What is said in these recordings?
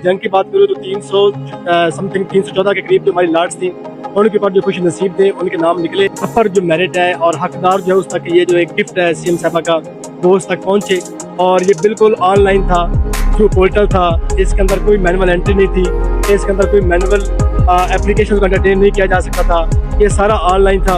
जंग की बात करूँ तो 300 समथिंग 314 के करीब जो हमारी लाट्स थी, उनके ऊपर जो खुश नसीब थे उनके नाम निकले। पर जो मेरिट है और हकदार जो है उस तक ये जो एक गिफ्ट है सीएम साहबा का, वो उस तक पहुँचे। और ये बिल्कुल ऑनलाइन था, थ्रू पोर्टल था, इसके अंदर कोई मैनुअल एंट्री नहीं थी, इसके अंदर कोई मैनुअल एप्लीकेशन को एंटरटेन नहीं किया जा सकता था, ये सारा ऑनलाइन था।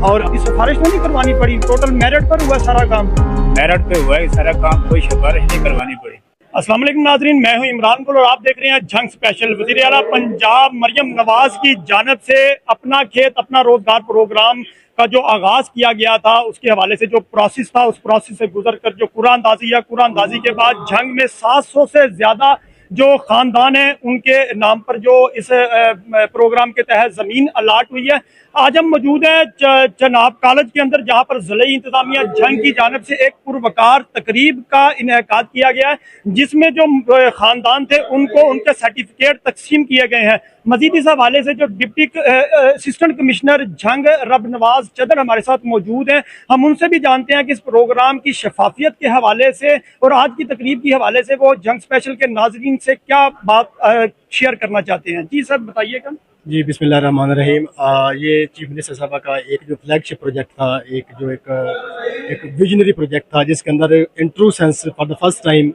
और सिफारिश नहीं करवानी पड़ी, टोटल मेरिट पर हुआ सारा काम। मेरिट पे हुआ है सारा काम, कोई सिफारिश नहीं करवानी पड़ी। अस्सलाम वालेकुम नाज़रीन, मैं हूं इमरान गुल और आप देख रहे हैं जंग स्पेशल। वज़ीर आला पंजाब मरियम नवाज की जानिब से अपना खेत अपना रोजगार प्रोग्राम का जो आगाज किया गया था, उसके हवाले से जो प्रोसेस था, उस प्रोसेस से गुजर कर जो कुरानदाजी या कुरानदाजी के बाद जंग में 700 से ज्यादा जो खानदान है उनके नाम पर जो इस प्रोग्राम के तहत जमीन अलाट हुई है। आज हम मौजूद है चनाब कॉलेज के अंदर, जहां पर ज़िले इंतजामिया जंग की जानिब से एक पुरवकार तकरीब का इनेकाद किया गया है, जिसमें जो खानदान थे उनको उनके सर्टिफिकेट तकसीम किए गए हैं। मजीद इस हवाले से जो डिप्टी असिस्टेंट कमिश्नर जंग रब नवाज चदर हमारे साथ मौजूद हैं, हम उनसे भी जानते हैं कि इस प्रोग्राम की शफाफियत के हवाले से और आज की तकरीब के हवाले से वो जंग स्पेशल के नाज़रीन से क्या बात शेयर करना चाहते हैं। जी सर बताइएगा। जी बिस्मिल्लाहिर्रहमानिर्रहीम। ये चीफ मिनिस्टर साहबा का एक जो फ्लैगशिप प्रोजेक्ट था, एक विजनरी प्रोजेक्ट था, जिसके अंदर in true sense for the first time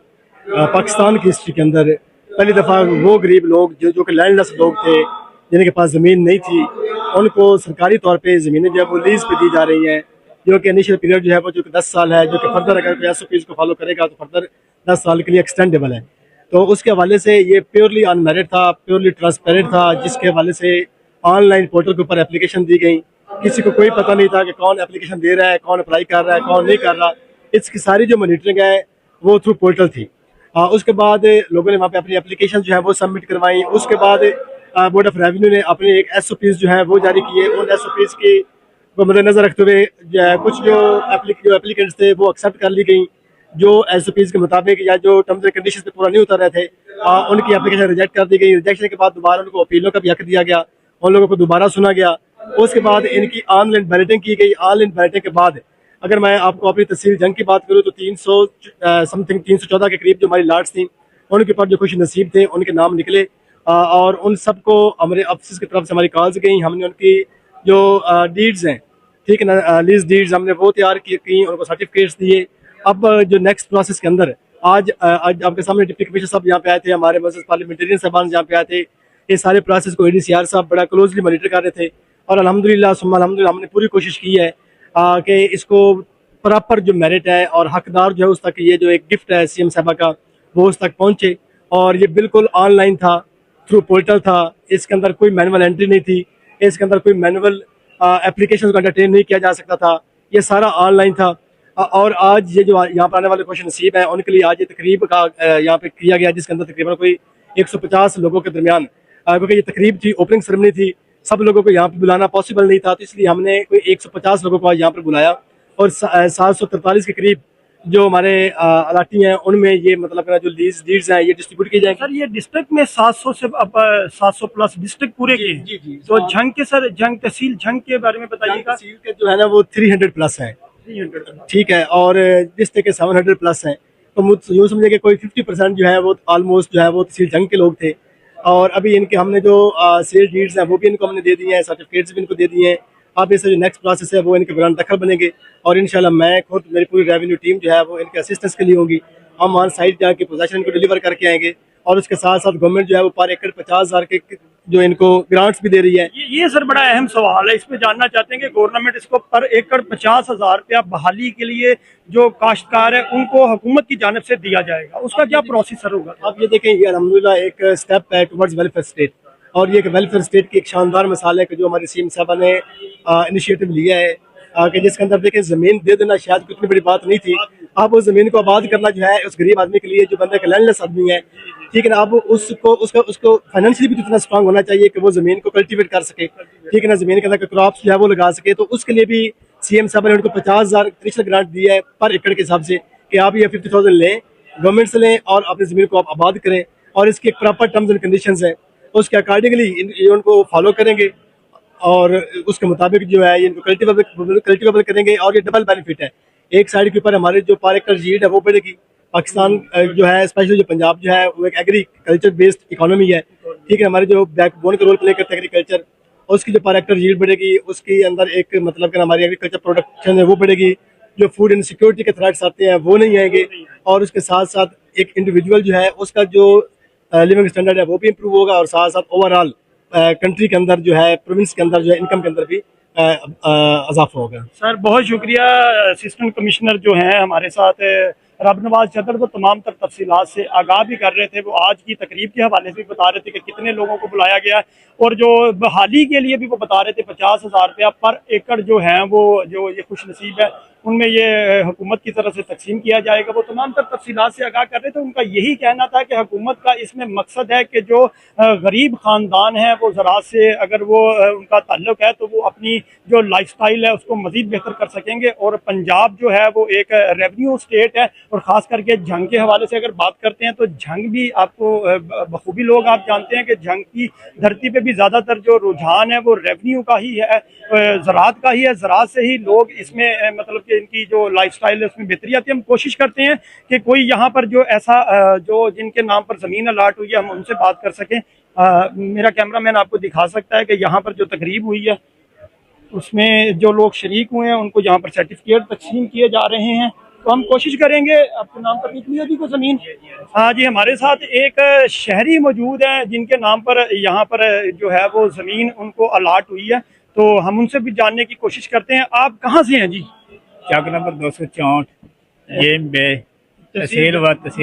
Pakistan की हिस्ट्री के अंदर पहली दफ़ा वो गरीब लोग जो कि लैंडलेस लोग थे, जिनके पास ज़मीन नहीं थी, उनको सरकारी तौर पे ज़मीनें जो है वो लीज़ पे दी जा रही हैं, जो कि इनिशियल पीरियड जो है वो जो कि 10 साल है, जो कि फर्दर अगर कोई SOPs को फॉलो करेगा तो फर्दर 10 साल के लिए एक्सटेंडेबल है। तो उसके हवाले से ये प्योरली अनमेरिट था, प्योरली ट्रांसपेरेंट था, जिसके हवाले से ऑनलाइन पोर्टल के ऊपर एप्लीकेशन दी गई। किसी को कोई पता नहीं था कि कौन एप्लीकेशन दे रहा है, कौन अप्लाई कर रहा है, कौन नहीं कर रहा। इसकी सारी जो मॉनिटरिंग है वो थ्रू पोर्टल थी। उसके बाद लोगों ने वहाँ पे अपनी एप्लीकेशन जो है वो सबमिट करवाई। उसके बाद बोर्ड ऑफ रेवेन्यू ने अपने एक SOPs जो है वो जारी किए। उन SOPs की को मद्देनजर रखते हुए कुछ जो एप्लीकेंट्स थे वो एक्सेप्ट कर ली गई, जो SOPs के मुताबिक या जो टर्म्स एंड कंडीशंस पे पूरा नहीं उतर रहे थे, उनकी एप्लीकेशन रिजेक्ट कर दी गई। रिजेक्शन के बाद दोबारा उनको अपीलों का भी हक दिया गया, उन लोगों को दोबारा सुना गया। उसके बाद इनकी ऑनलाइन बैलेटिंग की गई। ऑनलाइन बैलेटिंग के बाद अगर मैं आपको अपनी तहसील जंग की बात करूँ तो 300 समथिंग 314 के करीब जो हमारी लाट्स थी, उनके ऊपर जो खुश नसीब थे उनके नाम निकले। और उन सबको हमारे अफसर की तरफ से हमारी कॉल्स गई। हमने उनकी जो डीड्स हैं, ठीक है ना, लीज डीड्स हमने वो तैयार की, उनको सर्टिफिकेट्स दिए। अब जो नेक्स्ट प्रोसेस के अंदर आज आपके सामने डिप्टी कमिश्नर साहब यहाँ पे आए थे, हमारे वर्सेस पार्लियामेंटेरियन साहबान यहाँ पे आए थे। ये सारे प्रोसेस को ADCR साहब बड़ा क्लोजली मॉनिटर कर रहे थे और अल्हम्दुलिल्लाह हमने पूरी कोशिश की है कि इसको प्रॉपर जो मेरिट है और हकदार जो है उस तक ये जो एक गिफ्ट है सीएम साहबा का, वो उस तक पहुँचे। और ये बिल्कुल ऑनलाइन था, थ्रू पोर्टल था, इसके अंदर कोई मैनुअल एंट्री नहीं थी, इसके अंदर कोई मैनुअल एप्लीकेशन को एंटरटेन नहीं किया जा सकता था, ये सारा ऑनलाइन था। और आज ये जो यहाँ पर आने वाले खुश नसीब हैं उनके लिए आज ये तकरीब का यहाँ पे किया गया, जिसके अंदर तकरीबन कोई 150 लोगों के दरमियान, क्योंकि ये तकरीब थी, ओपनिंग सेरेमनी थी, सब लोगों को यहाँ पे बुलाना पॉसिबल नहीं था, तो इसलिए हमने कोई 150 लोगों को आज यहाँ पर बुलाया। और 743 के करीब जो हमारे अलाटी हैं उनमें ये मतलब जो लीज डीड्स हैं ये डिस्ट्रीब्यूट की जाएंगी। सर ये डिस्ट्रिक्ट में 700 से 700 प्लस डिस्ट्रिक्ट पूरे के। जी। तो जंग के सर जंग तहसील जंग के बारे में बताइएगा। तहसील के जो है ना वो 300 प्लस है, 300 ठीक है, और डिस्ट्रिक्ट के 700 प्लस हैं। तो यूँ समझे कि कोई 50% जो है वो ऑलमोस्ट जो है वो तहसील जंग के लोग थे। और अभी इनके हमने जो सेल डीड्स हैं वो भी इनको हमने दे दिए हैं, सर्टिफिकेट्स भी इनको दे दिए हैं। अब इससे जो नेक्स्ट प्रोसेस है वो इनके बयान दखल बनेंगे और इंशाल्लाह मैं खुद मेरी पूरी रेवेन्यू टीम जो है वो इनके असिस्टेंस के लिए होगी। हम ऑन साइट जाके पोजेशन इनको डिलीवर करके आएंगे और उसके साथ साथ गवर्नमेंट जो है वो पर एकड़ 50,000 के जो इनको ग्रांट्स भी दे रही है। ये सर बड़ा अहम सवाल है, इसमें जानना चाहते हैं कि गवर्नमेंट इसको पर एकड़ 50,000 रुपया बहाली के लिए जो काश्तकार है उनको हुकूमत की जानिब से दिया जाएगा, उसका क्या प्रोसेस सर होगा? अब ये देखें, ये अल्हम्दुलिल्लाह एक स्टेप है टुवर्ड्स वेलफेयर स्टेट, और ये वेलफेयर स्टेट की एक शानदार मिसाल है कि जो हमारी सीएम साहबा ने इनिशिएटिव लिया है कि जिसके अंदर देखें ज़मीन दे देना शायद कोई इतनी बड़ी बात नहीं थी। अब उस ज़मीन को आबाद करना जो है उस गरीब आदमी के लिए, जो बंदे का लैंडलेस आदमी है, ठीक है ना, अब उसको फाइनेंशियली भी तो इतना स्ट्रांग होना चाहिए कि वो ज़मीन को कल्टीवेट कर सके, ठीक है ना, ज़मीन के अंदर क्रॉप्स जो है वो लगा सके। तो उसके लिए भी सीएम साहब ने उनको 50,000 त्रिशल ग्रांट दिया है पर एकड़ के हिसाब से कि आप ये 50,000 लें, गवर्नमेंट से लें और अपनी ज़मीन को आप आबाद करें। और इसकी एक प्रॉपर टर्म्स एंड कंडीशंस है, उसके अकॉर्डिंगली उनको फॉलो करेंगे और उसके मुताबिक जो है इनको कल्टिवेबल करेंगे। और ये डबल बेनिफिट है, एक साइड के ऊपर हमारे जो पर एकड़ यील्ड है वो बढ़ेगी, पाकिस्तान जो है स्पेशली जो पंजाब जो है वो एक एग्रीकल्चर बेस्ड इकोनॉमी है, ठीक है। हमारे जो बैकबोन का रोल प्ले करता है एग्रीकल्चर, उसकी जो पर हेक्टर यील्ड बढ़ेगी, उसके अंदर एक मतलब कि हमारी एग्रीकल्चर प्रोडक्शन है वो बढ़ेगी, जो फूड इनसिक्योरिटी के थ्रेट्स आते हैं वो नहीं आएंगे, और उसके साथ साथ एक इंडिविजुअल जो है उसका जो लिविंग स्टैंडर्ड है वो भी इम्प्रूव होगा, और साथ साथ ओवरऑल कंट्री के अंदर जो है, प्रोविंस के अंदर जो है, इनकम के अंदर भी इजाफा होगा। सर बहुत शुक्रिया। असिस्टेंट कमिश्नर जो हैं हमारे साथ रब नवाज चदर, वो तमाम तर तफसीलात से आगाह भी कर रहे थे। वो आज की तकरीब के हवाले से भी बता रहे थे कि कितने लोगों को बुलाया गया, और जो बहाली के लिए भी वो बता रहे थे 50,000 रुपया पर एकड़ जो है वो जो ये खुश नसीब है उनमें ये हुकूमत की तरफ से तकसीम किया जाएगा। वो तमाम तर तफसीलात से आगाह कर रहे थे। उनका यही कहना था कि हुकूमत का इसमें मकसद है कि जो गरीब ख़ानदान है वो ज़राअत से अगर वो उनका ताल्लुक है तो वो अपनी जो लाइफस्टाइल है उसको मज़ीद बेहतर कर सकेंगे। और पंजाब जो है वो एक रेवेन्यू स्टेट है, और ख़ास करके जंग के हवाले से अगर बात करते हैं तो जंग भी आपको बखूबी लोग आप जानते हैं कि जंग की धरती पे भी ज़्यादातर जो रुझान है वो रेवेन्यू का ही है, ज़राअत का ही है। ज़राअत से ही लोग इसमें मतलब कि इनकी जो लाइफस्टाइल है उसमें बेहतरी आती है। हम कोशिश करते हैं कि कोई यहाँ पर जो ऐसा जो जिनके नाम पर ज़मीन अलाट हुई है हम उनसे बात कर सकें। मेरा कैमरामैन आपको दिखा सकता है कि यहाँ पर जो तकरीब हुई है उसमें जो लोग शरीक हुए हैं उनको यहाँ पर सर्टिफिकेट तकसीम किए जा रहे हैं। तो हम कोशिश करेंगे। आपके नाम पर निकली है को ज़मीन? हाँ जी, हमारे साथ एक शहरी मौजूद है जिनके नाम पर यहाँ पर जो है वो ज़मीन उनको अलाट हुई है, तो हम उनसे भी जानने की कोशिश करते हैं। आप कहाँ से हैं जी? चक नंबर 264 तहसील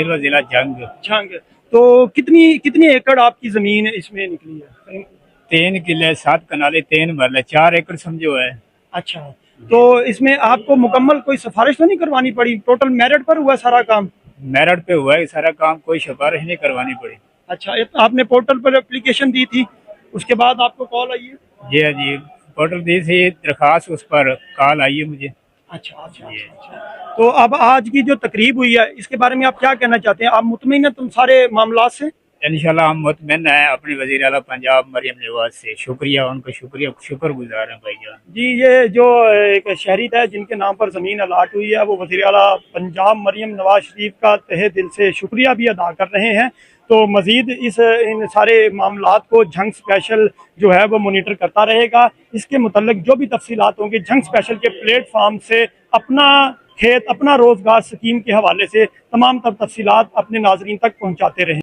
व जिला जंग। तो कितनी एकड़ आपकी ज़मीन इसमें निकली है? 3 किले 7 कनाले 3 मरले 4 एकड़ समझो है। अच्छा, तो इसमें आपको मुकम्मल कोई सिफारिश तो नहीं करवानी पड़ी? टोटल मेरिट पर हुआ सारा काम? मेरिट पे हुआ है सारा काम, कोई सिफारिश नहीं करवानी पड़ी। अच्छा, आपने पोर्टल पर एप्लीकेशन दी थी, उसके बाद आपको कॉल आई है? जी हाँ जी, पोर्टल दी थी दरखास्त, उस पर कॉल आई है मुझे। अच्छा। तो अब आज की जो तकरीब हुई है इसके बारे में आप क्या कहना चाहते हैं? आप मुतमईन हैं तुम सारे मामला से? इंशाल्लाह हम मुतमईन है अपने वज़ीर आला पंजाब मरियम नवाज से। शुक्रिया, उनका शुक्रगुजार है भाईजान जी। ये जो एक शहरी था जिनके नाम पर ज़मीन अलाट हुई है वो वज़ीर आला पंजाब मरियम नवाज शरीफ का तहे दिल से शुक्रिया भी अदा कर रहे हैं। तो मज़ीद इन सारे मामलात को जंग स्पेशल जो है वो मोनीटर करता रहेगा। इसके मुतल्लिक जो भी तफसीलात होंगे जंग स्पेशल के प्लेटफार्म से अपना खेत अपना रोज़गार स्कीम के हवाले से तमाम तफसीलात अपने नाजरीन तक पहुँचाते रहें।